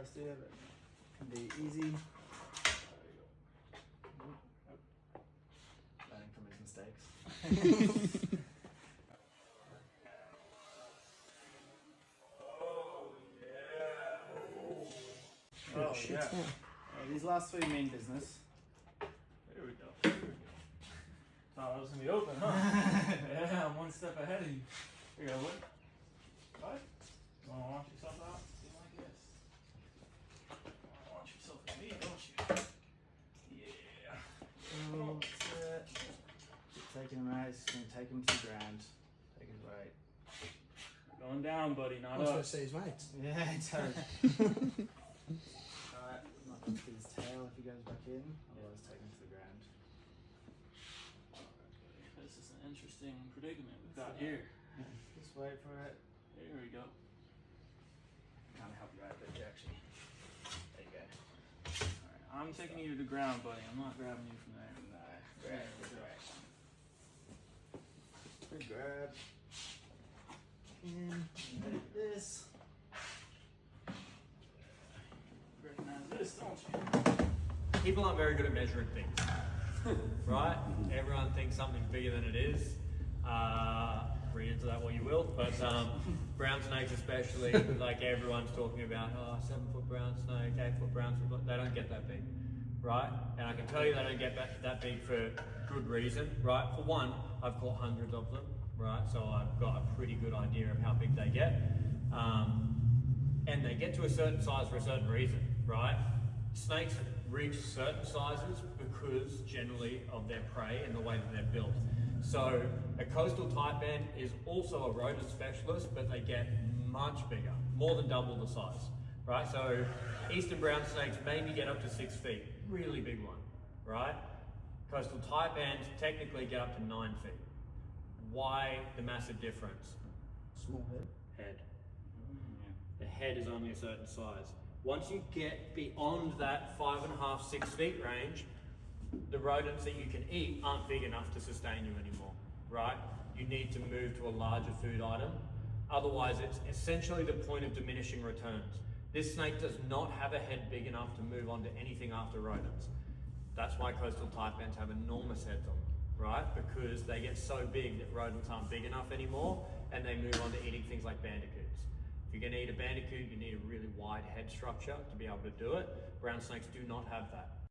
guys do it. It can be easy. Learning from his mistakes. Oh yeah. These last three mean business. There we go. Thought I was gonna be open, huh? Yeah, I'm one step ahead of you. Here you go, what? What? You wanna launch yourself out? See like this. You wanna launch yourself at me, don't you? Yeah. Oh, that's it. Keep taking him out. He's going to take him to the ground. Take his weight. Going down, buddy, not I was going up. to say his mates. Yeah, totally. Alright, I'm not going to get his tail if he goes back in. Otherwise, take him to the ground. This is an interesting predicament we've got here. Just wait for it. There we go. Kind of help you out a bit, actually. There you go. Alright, I'm taking you to the ground, buddy. I'm not grabbing you from there. No, great, great. Good grab. In, like this. Recognize this, don't you? People aren't very good at measuring things, right? Everyone thinks something's bigger than it is. Read into that what you will, but brown snakes especially, like everyone's talking about, 7-foot brown snake, 8-foot brown snake, they don't get that big, right? And I can tell you they don't get that big for good reason, right? For one, I've caught hundreds of them, right? So I've got a pretty good idea of how big they get. And they get to a certain size for a certain reason, right? Snakes reach certain sizes because generally of their prey and the way that they're built. So a coastal taipan is also a rodent specialist, but they get much bigger, more than double the size, right? So eastern brown snakes maybe get up to 6 feet, really big one, right? Coastal taipans technically get up to 9 feet. Why the massive difference? Small head. Head. The head is only a certain size. Once you get beyond that 5.5, 6 feet range, the rodents that you can eat aren't big enough to sustain you anymore, right? You need to move to a larger food item. Otherwise, it's essentially the point of diminishing returns. This snake does not have a head big enough to move on to anything after rodents. That's why coastal taipans have enormous heads on them, right? Because they get so big that rodents aren't big enough anymore and they move on to eating things like bandicoots. If you're going to eat a bandicoot, you need a really wide head structure to be able to do it. Brown snakes do not have that.